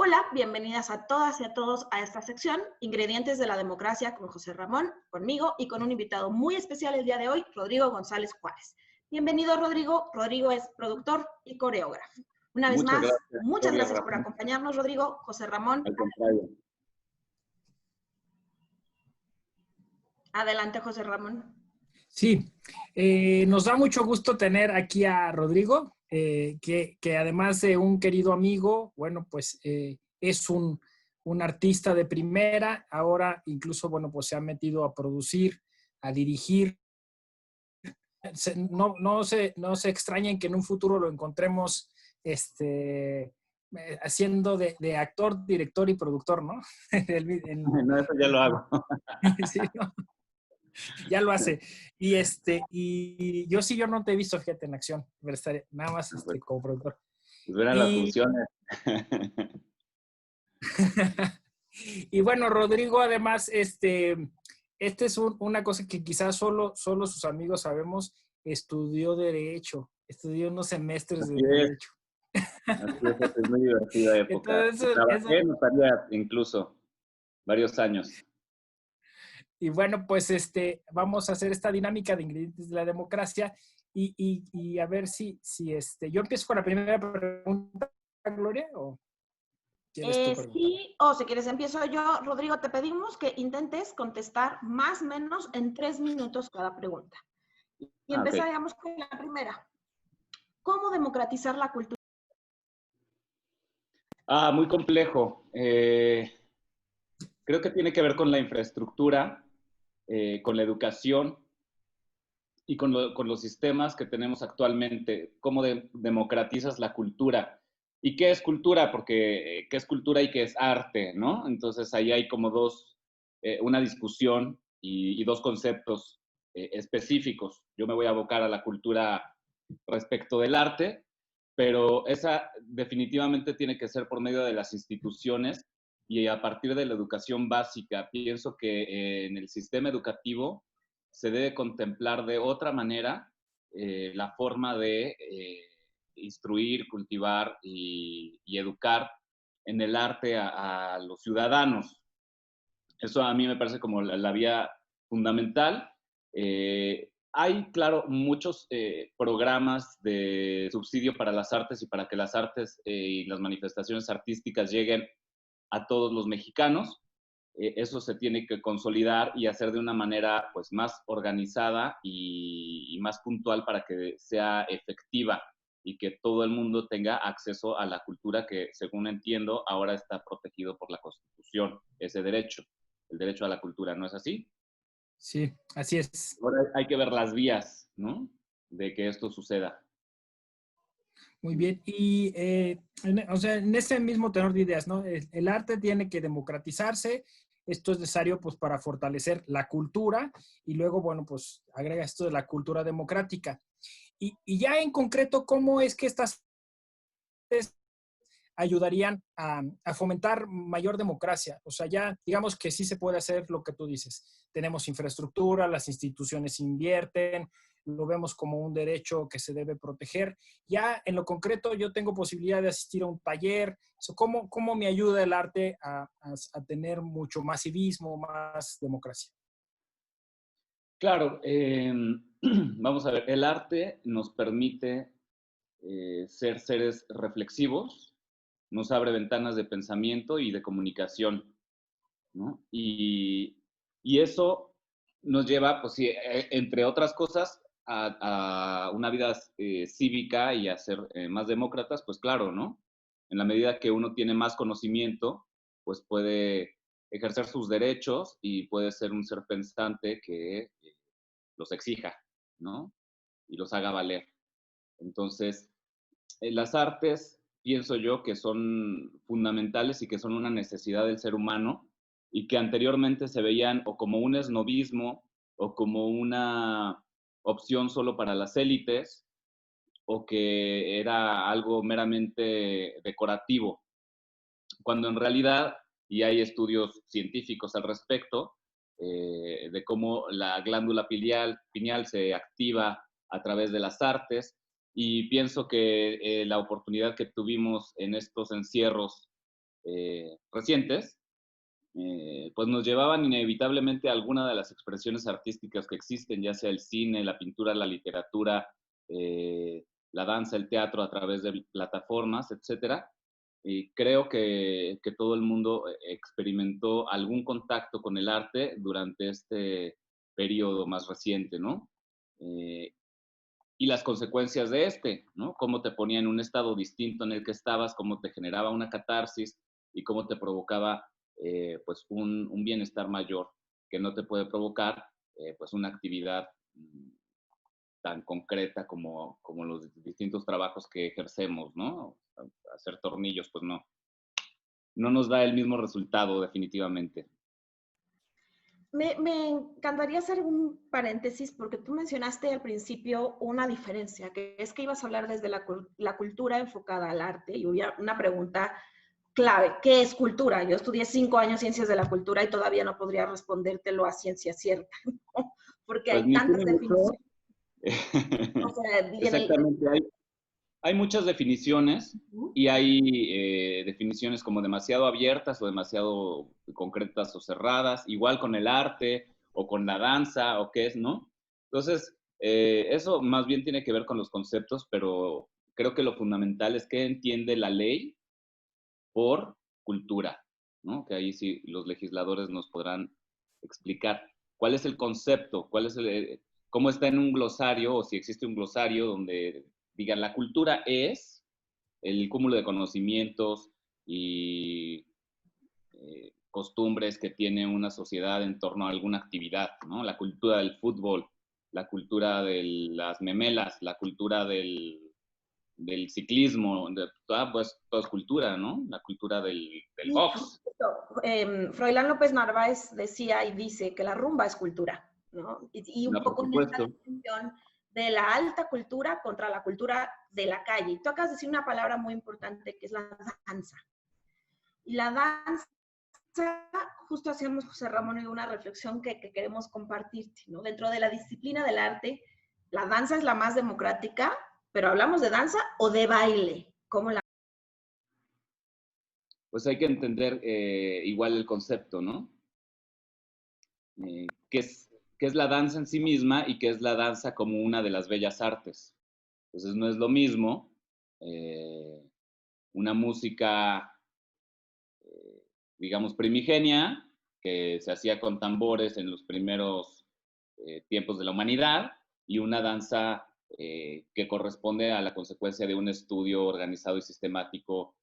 Hola, bienvenidas a todas y a todos a esta sección, Ingredientes de la Democracia, con José Ramón, conmigo y con un invitado muy especial el día de hoy, Rodrigo González Juárez. Bienvenido, Rodrigo. Rodrigo es productor y coreógrafo. Una vez Muchas más, gracias, muchas Gloria gracias por Ramón. acompañarnos, Rodrigo. José Ramón. Al contrario. Adelante, José Ramón. Sí, nos da mucho gusto tener aquí a Rodrigo, que además de un querido amigo, bueno, pues es un artista de primera, ahora incluso, bueno, pues se ha metido a producir, a dirigir. No se extrañen que en un futuro lo encontremos haciendo de actor, director y productor, ¿no? No, eso ya lo hago. Sí, ¿no? Ya lo hace. Y yo no te he visto, fíjate, en acción. Nada más Pues, como productor. pues verán las funciones. Y bueno, Rodrigo, además, es una cosa que quizás solo sus amigos sabemos, estudió Derecho, estudió unos semestres de Derecho. Así es muy divertida época. Entonces, Trabajé en notaría incluso varios años. Y bueno, pues vamos a hacer esta dinámica de ingredientes de la democracia y a ver si yo empiezo con la primera pregunta, Gloria, o quieres tú preguntar. Sí, o si quieres empiezo yo. Rodrigo, te pedimos que intentes contestar más o menos en 3 minutos cada pregunta. Y empezaríamos con la primera. ¿Cómo democratizar la cultura? Muy complejo. Creo que tiene que ver con la infraestructura, con la educación y con los sistemas que tenemos actualmente. ¿Cómo democratizas la cultura? ¿Y qué es cultura? Porque qué es cultura y qué es arte, ¿no? Entonces ahí hay como una discusión y dos conceptos específicos. Yo me voy a abocar a la cultura respecto del arte, pero esa definitivamente tiene que ser por medio de las instituciones y a partir de la educación básica. Pienso que en el sistema educativo se debe contemplar de otra manera la forma de instruir, cultivar y educar en el arte a los ciudadanos. Eso a mí me parece como la vía fundamental. Hay, claro, muchos programas de subsidio para las artes y para que las artes y las manifestaciones artísticas lleguen a todos los mexicanos. Eso se tiene que consolidar y hacer de una manera pues, más organizada y más puntual para que sea efectiva y que todo el mundo tenga acceso a la cultura que, según entiendo, ahora está protegido por la Constitución, ese derecho, el derecho a la cultura, ¿no es así? Sí, así es. Ahora hay que ver las vías, ¿no?, de que esto suceda. Muy bien. Y, o sea, en ese mismo tenor de ideas, ¿no? El arte tiene que democratizarse. Esto es necesario, pues, para fortalecer la cultura. Y luego, bueno, pues, agrega esto de la cultura democrática. Y ya en concreto, ¿cómo es que estas ayudarían a fomentar mayor democracia? O sea, ya digamos que sí se puede hacer lo que tú dices. Tenemos infraestructura, las instituciones invierten, lo vemos como un derecho que se debe proteger. Ya en lo concreto yo tengo posibilidad de asistir a un taller. ¿Cómo me ayuda el arte a tener mucho más civismo, más democracia? Claro, vamos a ver, el arte nos permite ser seres reflexivos, nos abre ventanas de pensamiento y de comunicación, ¿no? Y eso nos lleva, pues sí, entre otras cosas, a una vida cívica y a ser más demócratas, pues claro, ¿no? En la medida que uno tiene más conocimiento, pues puede ejercer sus derechos y puede ser un ser pensante que los exija, ¿no? Y los haga valer. Entonces, las artes, pienso yo, que son fundamentales y que son una necesidad del ser humano y que anteriormente se veían o como un esnovismo o como una opción solo para las élites o que era algo meramente decorativo, cuando en realidad, y hay estudios científicos al respecto, de cómo la glándula pineal se activa a través de las artes, y pienso que la oportunidad que tuvimos en estos encierros recientes, pues nos llevaban inevitablemente a alguna de las expresiones artísticas que existen, ya sea el cine, la pintura, la literatura, la danza, el teatro a través de plataformas, etcétera. Y creo que todo el mundo experimentó algún contacto con el arte durante este periodo más reciente, ¿no? Y las consecuencias de ¿no? Cómo te ponía en un estado distinto en el que estabas, cómo te generaba una catarsis y cómo te provocaba pues un bienestar mayor que no te puede provocar pues una actividad tan concreta como los distintos trabajos que ejercemos, ¿no? Hacer tornillos, pues no nos da el mismo resultado definitivamente. Me encantaría hacer un paréntesis porque tú mencionaste al principio una diferencia, que es que ibas a hablar desde la cultura enfocada al arte y hubo una pregunta clave, ¿qué es cultura? Yo estudié 5 años ciencias de la cultura y todavía no podría respondértelo a ciencia cierta, ¿no? Porque Pues hay tantas definiciones. O sea, exactamente, hay muchas definiciones y hay definiciones como demasiado abiertas o demasiado concretas o cerradas, igual con el arte o con la danza o qué es, ¿no? Entonces, eso más bien tiene que ver con los conceptos, pero creo que lo fundamental es que entiende la ley por cultura, ¿no? Que ahí sí los legisladores nos podrán explicar cuál es el concepto, cómo está en un glosario o si existe un glosario donde digan la cultura es el cúmulo de conocimientos y costumbres que tiene una sociedad en torno a alguna actividad, ¿no? La cultura del fútbol, la cultura de las memelas, la cultura del ciclismo, pues toda es cultura, ¿no? La cultura del box. Froilán López Narváez decía y dice que la rumba es cultura, ¿no? Y un poco en esta distinción de la alta cultura contra la cultura de la calle. Y tú acabas de decir una palabra muy importante que es la danza. Y la danza, justo hacíamos José Ramón y una reflexión que queremos compartirte, ¿no? Dentro de la disciplina del arte, la danza es la más democrática, pero ¿hablamos de danza o de baile? ¿Cómo la? Pues hay que entender igual el concepto, ¿no? ¿Qué es la danza en sí misma y qué es la danza como una de las bellas artes? Entonces no es lo mismo una música, digamos, primigenia, que se hacía con tambores en los primeros tiempos de la humanidad, y una danza que corresponde a la consecuencia de un estudio organizado y sistemático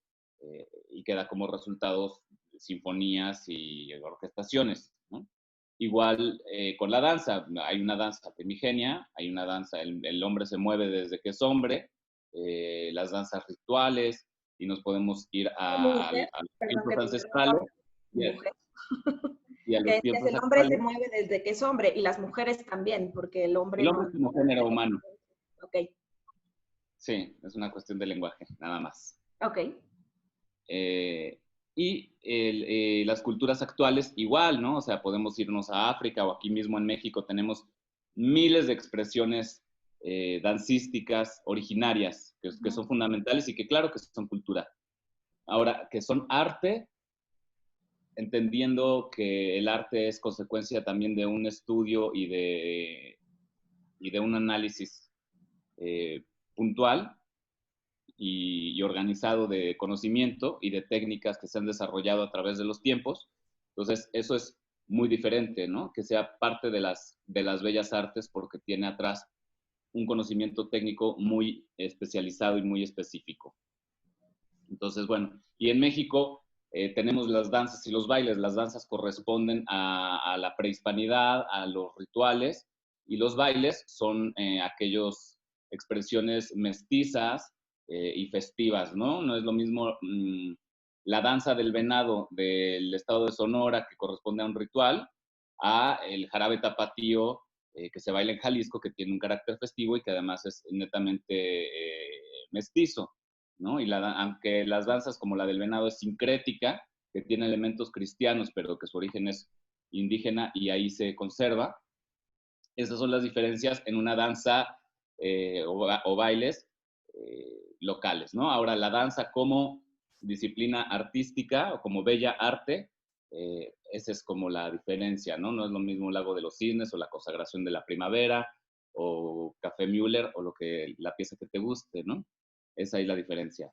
y que da como resultados sinfonías y orquestaciones, ¿no? Igual con la danza, hay una danza primigenia, hay una danza, el hombre se mueve desde que es hombre, las danzas rituales, y nos podemos ir a los tiempos ancestrales. Mujer. Y a los que tiempos el hombre actuales. se mueve desde que es hombre y las mujeres también, porque el hombre no es como género humano. Ok. Sí, es una cuestión de lenguaje, nada más. Ok. Y las culturas actuales igual, ¿no? O sea, podemos irnos a África o aquí mismo en México tenemos miles de expresiones dancísticas originarias que son fundamentales y que claro que son cultura. Ahora, que son arte, entendiendo que el arte es consecuencia también de un estudio y de un análisis puntual y organizado de conocimiento y de técnicas que se han desarrollado a través de los tiempos. Entonces, eso es muy diferente, ¿no? Que sea parte de las bellas artes porque tiene atrás un conocimiento técnico muy especializado y muy específico. Entonces, bueno, y en México tenemos las danzas y los bailes. Las danzas corresponden a la prehispanidad, a los rituales, y los bailes son aquellas expresiones mestizas y festivas, ¿no? No es lo mismo la danza del venado del estado de Sonora, que corresponde a un ritual, a el jarabe tapatío que se baila en Jalisco, que tiene un carácter festivo y que además es netamente mestizo, ¿no? Y aunque las danzas como la del venado es sincrética, que tiene elementos cristianos, pero que su origen es indígena y ahí se conserva, esas son las diferencias en una danza o bailes locales, ¿no? Ahora, la danza como disciplina artística o como bella arte, esa es como la diferencia, ¿no? No es lo mismo Lago de los Cisnes o La Consagración de la Primavera o Café Müller o la pieza que te guste, ¿no? Esa es la diferencia.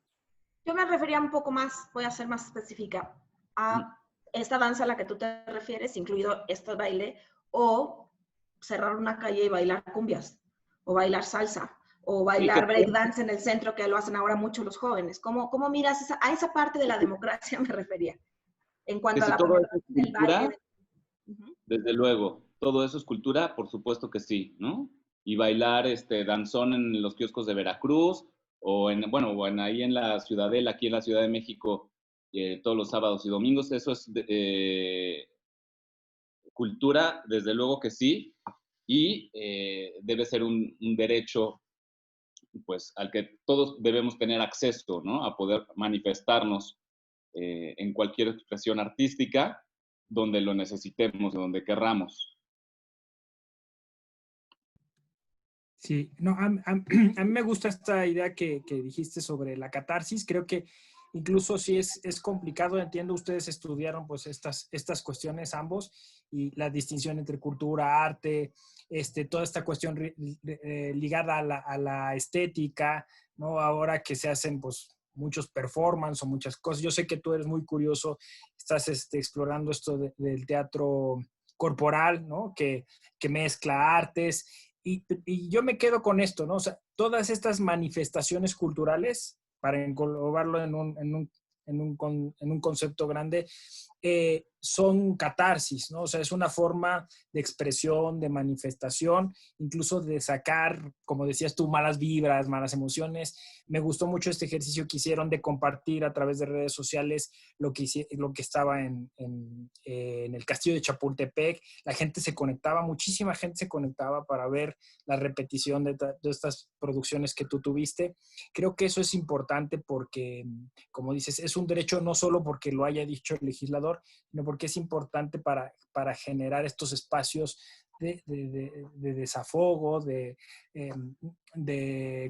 Yo me refería un poco más, voy a ser más específica, a esta danza a la que tú te refieres, incluido este baile, o cerrar una calle y bailar cumbias, o bailar salsa, o bailar breakdance en el centro, que lo hacen ahora mucho los jóvenes. ¿Cómo miras a esa parte de la democracia me refería? En cuanto a la participación del baile. Desde luego, todo eso es cultura, por supuesto que sí, ¿no? Y bailar danzón en los kioscos de Veracruz, o ahí en la Ciudadela, aquí en la Ciudad de México, todos los sábados y domingos, eso es cultura, desde luego que sí, y debe ser un derecho, pues, al que todos debemos tener acceso, ¿no? A poder manifestarnos en cualquier expresión artística, donde lo necesitemos, donde querramos. Sí, no, a mí me gusta esta idea que dijiste sobre la catarsis. Creo que incluso si es complicado, entiendo, ustedes estudiaron pues estas cuestiones ambos y la distinción entre cultura, arte, toda esta cuestión ligada a la estética, ¿no? Ahora que se hacen pues muchos performance o muchas cosas. Yo sé que tú eres muy curioso, estás explorando esto del teatro corporal, ¿no? Que mezcla artes. Y yo me quedo con esto, ¿no? O sea, todas estas manifestaciones culturales, para englobarlo en un concepto grande, son catarsis, ¿no? O sea, es una forma de expresión, de manifestación, incluso de sacar, como decías tú, malas vibras, malas emociones. Me gustó mucho este ejercicio que hicieron de compartir a través de redes sociales lo que estaba en el castillo de Chapultepec. La gente se conectaba, muchísima gente se conectaba para ver la repetición de estas producciones que tú tuviste. Creo que eso es importante porque, como dices, es un derecho no solo porque lo haya dicho el legislador, sino porque es importante para generar estos espacios de desafogo, de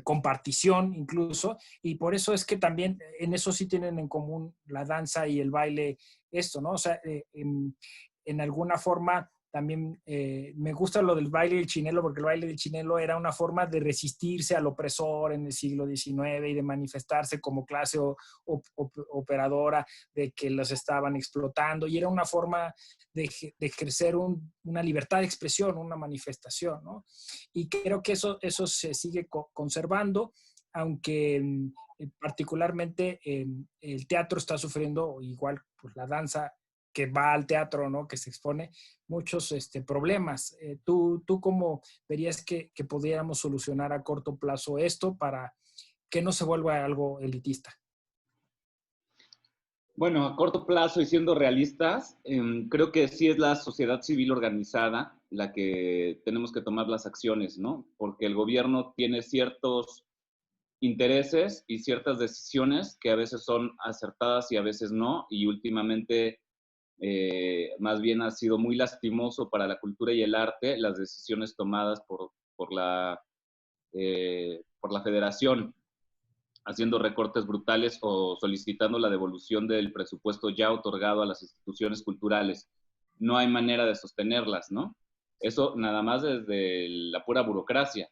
compartición incluso, y por eso es que también en eso sí tienen en común la danza y el baile esto, ¿no? O sea, en alguna forma también me gusta lo del baile del chinelo, porque el baile del chinelo era una forma de resistirse al opresor en el siglo XIX y de manifestarse como clase operadora, de que los estaban explotando, y era una forma de ejercer una libertad de expresión, una manifestación, ¿no? Y creo que eso se sigue conservando, aunque particularmente el teatro está sufriendo, igual pues la danza que va al teatro, ¿no? Que se expone muchos problemas. ¿Tú cómo verías que pudiéramos solucionar a corto plazo esto para que no se vuelva algo elitista? Bueno, a corto plazo y siendo realistas, creo que sí es la sociedad civil organizada la que tenemos que tomar las acciones, ¿no? Porque el gobierno tiene ciertos intereses y ciertas decisiones que a veces son acertadas y a veces no, y últimamente más bien ha sido muy lastimoso para la cultura y el arte las decisiones tomadas por la federación, haciendo recortes brutales o solicitando la devolución del presupuesto ya otorgado a las instituciones culturales. No hay manera de sostenerlas, ¿no? Eso nada más desde la pura burocracia.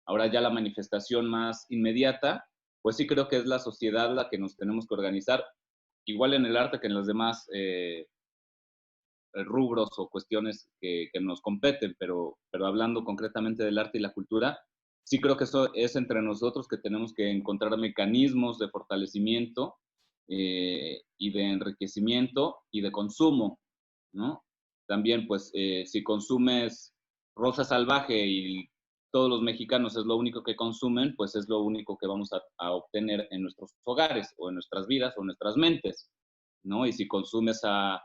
Ahora ya la manifestación más inmediata, pues sí creo que es la sociedad la que nos tenemos que organizar, igual en el arte que en los demás rubros o cuestiones que nos competen, pero hablando concretamente del arte y la cultura, sí creo que eso es entre nosotros que tenemos que encontrar mecanismos de fortalecimiento y de enriquecimiento y de consumo, ¿no? También, pues, si consumes rosa salvaje y todos los mexicanos es lo único que consumen, pues es lo único que vamos a obtener en nuestros hogares o en nuestras vidas o en nuestras mentes, ¿no? Y si consumes a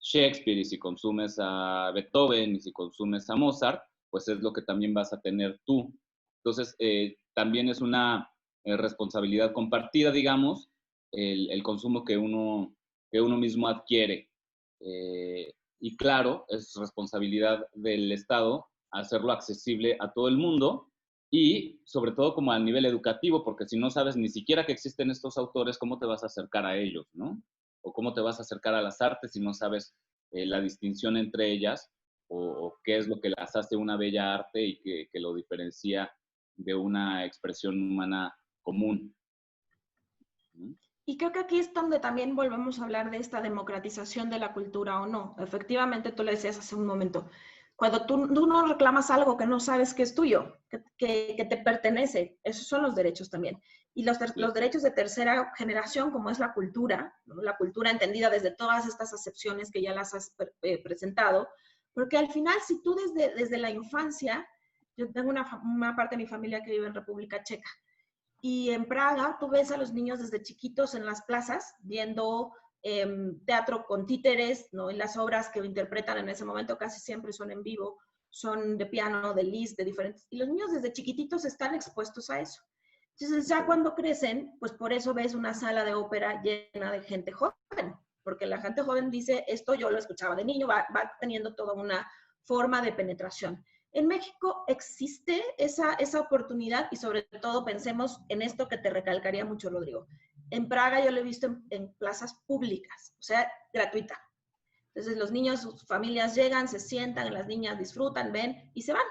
Shakespeare y si consumes a Beethoven y si consumes a Mozart, pues es lo que también vas a tener tú. Entonces, también es una responsabilidad compartida, digamos, el consumo que uno mismo adquiere. Y claro, es responsabilidad del Estado hacerlo accesible a todo el mundo y sobre todo como a nivel educativo, porque si no sabes ni siquiera que existen estos autores, ¿cómo te vas a acercar a ellos, no? O cómo te vas a acercar a las artes si no sabes la distinción entre ellas o qué es lo que las hace una bella arte y que lo diferencia de una expresión humana común, ¿no? Y creo que aquí es donde también volvemos a hablar de esta democratización de la cultura o no. Efectivamente, tú le decías hace un momento, cuando tú no reclamas algo que no sabes que es tuyo, que te pertenece, esos son los derechos también. Y los derechos de tercera generación, como es la cultura, ¿no? La cultura entendida desde todas estas acepciones que ya las has presentado, porque al final, si tú desde la infancia, yo tengo una parte de mi familia que vive en República Checa, y en Praga tú ves a los niños desde chiquitos en las plazas viendo teatro con títeres, ¿no? Y las obras que interpretan en ese momento casi siempre son en vivo, son de piano, de Liszt, de diferentes. Y los niños desde chiquititos están expuestos a eso. Entonces ya cuando crecen, pues por eso ves una sala de ópera llena de gente joven, porque la gente joven dice, esto yo lo escuchaba de niño, va teniendo toda una forma de penetración. En México existe esa oportunidad y sobre todo pensemos en esto que te recalcaría mucho, Rodrigo. En Praga yo lo he visto en plazas públicas, o sea, gratuita. Entonces los niños, sus familias llegan, se sientan, las niñas disfrutan, ven y se van.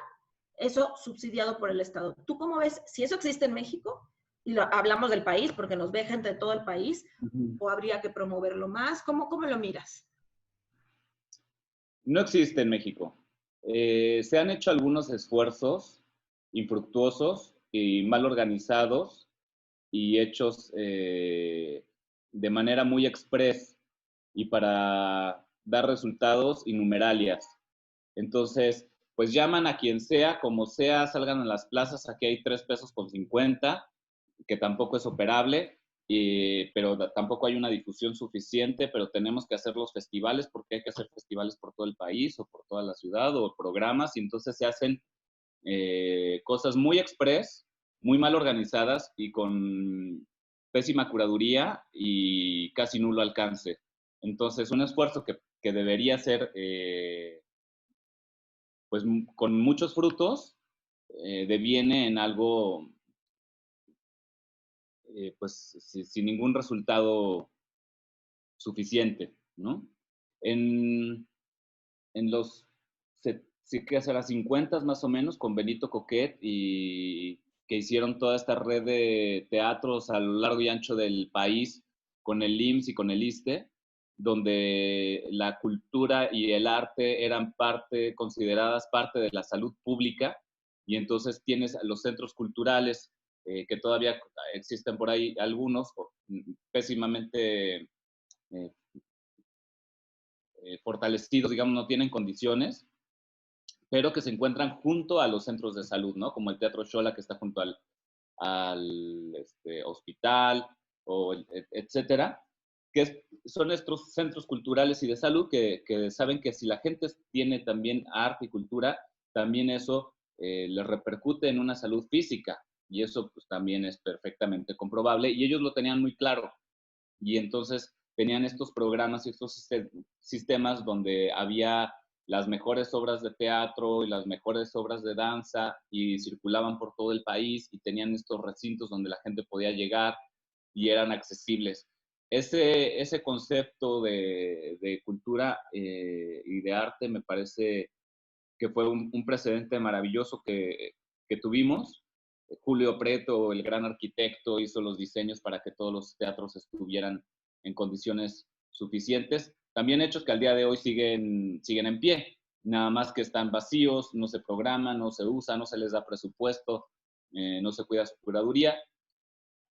Eso subsidiado por el Estado. ¿Tú cómo ves? Si eso existe en México, y hablamos del país porque nos ve gente de todo el país, o habría que promoverlo más, ¿cómo lo miras? No existe en México. Se han hecho algunos esfuerzos infructuosos y mal organizados y hechos de manera muy express y para dar resultados innumerables. Entonces, pues llaman a quien sea, como sea, salgan a las plazas, aquí hay 3 pesos con 50, que tampoco es operable, pero tampoco hay una difusión suficiente, pero tenemos que hacer los festivales porque hay que hacer festivales por todo el país o por toda la ciudad o programas, y entonces se hacen cosas muy express, muy mal organizadas y con pésima curaduría y casi nulo alcance. Entonces, un esfuerzo que debería ser pues con muchos frutos, deviene en algo pues sin ningún resultado suficiente, ¿no? En, en los, sí que hace las 50 más o menos, con Benito Coquet, y que hicieron toda esta red de teatros a lo largo y ancho del país, con el IMSS y con el ISSSTE, donde la cultura y el arte eran consideradas parte de la salud pública, y entonces tienes los centros culturales, que todavía existen por ahí algunos, pésimamente eh, fortalecidos, digamos, no tienen condiciones, pero que se encuentran junto a los centros de salud, ¿no? Como el Teatro Xola, que está junto al hospital, etcétera, son estos centros culturales y de salud que saben que si la gente tiene también arte y cultura, también eso les repercute en una salud física, y eso pues también es perfectamente comprobable, y ellos lo tenían muy claro, y entonces tenían estos programas y estos sistemas donde había las mejores obras de teatro y las mejores obras de danza, y circulaban por todo el país y tenían estos recintos donde la gente podía llegar y eran accesibles. Ese concepto de cultura y de arte me parece que fue un precedente maravilloso que tuvimos. Julio Preto, el gran arquitecto, hizo los diseños para que todos los teatros estuvieran en condiciones suficientes. También hechos que al día de hoy siguen en pie, nada más que están vacíos, no se programan, no se usan, no se les da presupuesto, no se cuida su curaduría,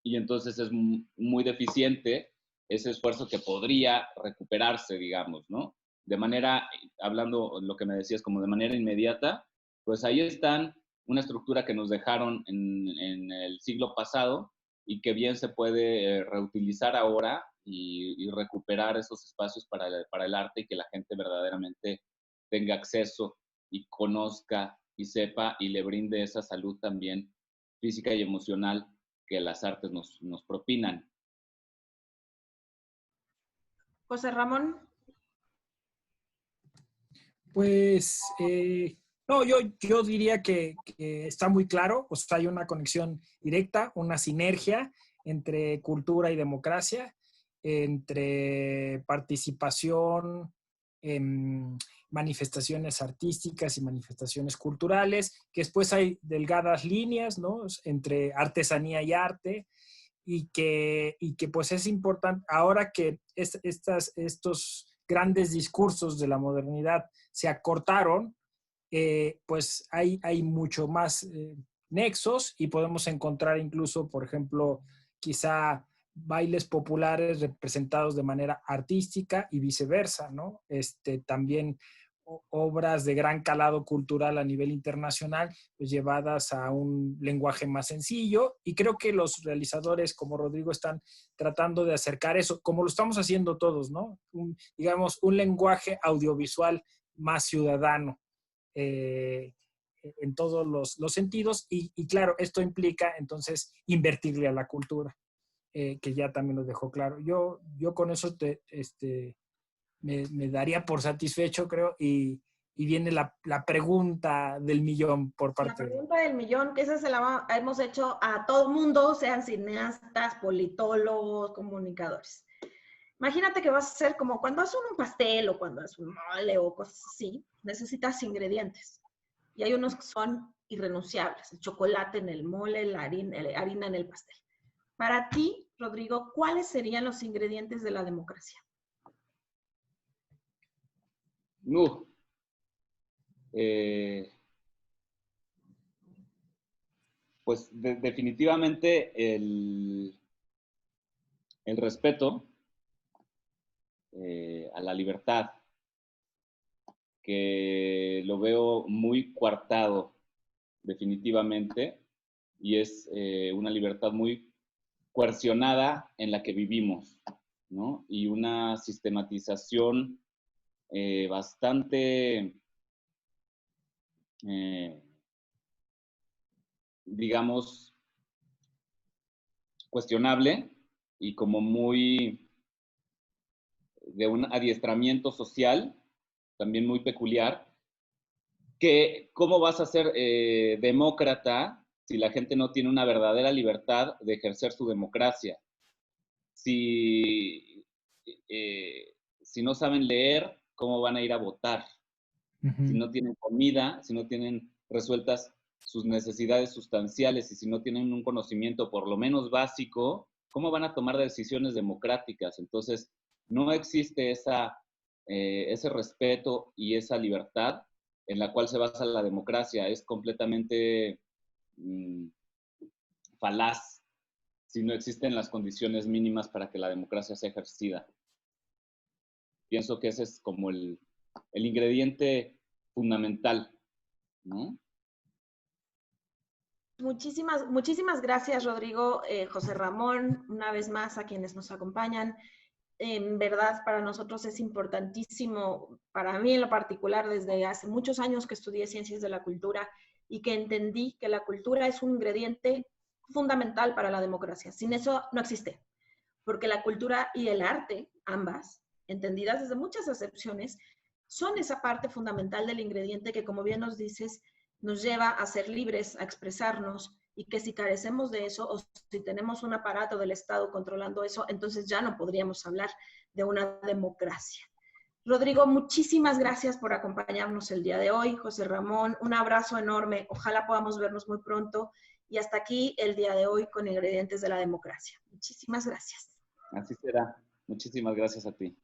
y entonces es muy deficiente ese esfuerzo que podría recuperarse, digamos, ¿no? De manera, hablando lo que me decías, como de manera inmediata, pues ahí están una estructura que nos dejaron en el siglo pasado y que bien se puede reutilizar ahora y recuperar esos espacios para el arte, y que la gente verdaderamente tenga acceso y conozca y sepa y le brinde esa salud también física y emocional que las artes nos propinan. José Ramón. Pues No, yo diría que está muy claro, o sea, hay una conexión directa, una sinergia entre cultura y democracia, entre participación en manifestaciones artísticas y manifestaciones culturales, que después hay delgadas líneas, ¿no? Entre artesanía y arte, y que pues es importante, ahora que estos grandes discursos de la modernidad se acortaron, pues hay mucho más nexos y podemos encontrar incluso, por ejemplo, quizá bailes populares representados de manera artística y viceversa, ¿no? También obras de gran calado cultural a nivel internacional, pues llevadas a un lenguaje más sencillo, y creo que los realizadores como Rodrigo están tratando de acercar eso, como lo estamos haciendo todos, ¿no? Digamos, un lenguaje audiovisual más ciudadano, eh, en todos los sentidos, y claro, esto implica entonces invertirle a la cultura, que ya también lo dejó claro. Yo con eso me daría por satisfecho, creo, y viene la pregunta del millón por La parte de... pregunta del millón, que esa se la hemos hecho a todo mundo, sean cineastas, politólogos, comunicadores. Imagínate que vas a hacer como cuando haces un pastel o cuando haces un mole o cosas así, necesitas ingredientes. Y hay unos que son irrenunciables, el chocolate en el mole, la harina en el pastel. Para ti, Rodrigo, ¿cuáles serían los ingredientes de la democracia? Eh, pues definitivamente el respeto a la libertad, que lo veo muy coartado definitivamente, y es una libertad muy coercionada en la que vivimos, ¿no? Y una sistematización bastante, digamos, cuestionable y como muy de un adiestramiento social, también muy peculiar, que cómo vas a ser demócrata si la gente no tiene una verdadera libertad de ejercer su democracia. Si, si no saben leer, ¿cómo van a ir a votar? Si no tienen comida, si no tienen resueltas sus necesidades sustanciales y si no tienen un conocimiento por lo menos básico, ¿cómo van a tomar decisiones democráticas? Entonces, no existe ese respeto y esa libertad en la cual se basa la democracia. Es completamente falaz si no existen las condiciones mínimas para que la democracia sea ejercida. Pienso que ese es como el ingrediente fundamental, ¿no? Muchísimas gracias, Rodrigo, José Ramón, una vez más a quienes nos acompañan. En verdad, para nosotros es importantísimo, para mí en lo particular, desde hace muchos años que estudié Ciencias de la Cultura y que entendí que la cultura es un ingrediente fundamental para la democracia. Sin eso no existe, porque la cultura y el arte, ambas, entendidas desde muchas acepciones, son esa parte fundamental del ingrediente que, como bien nos dices, nos lleva a ser libres, a expresarnos, y que si carecemos de eso o si tenemos un aparato del Estado controlando eso, entonces ya no podríamos hablar de una democracia. Rodrigo, muchísimas gracias por acompañarnos el día de hoy. José Ramón, un abrazo enorme. Ojalá podamos vernos muy pronto. Y hasta aquí el día de hoy con Ingredientes de la Democracia. Muchísimas gracias. Así será. Muchísimas gracias a ti.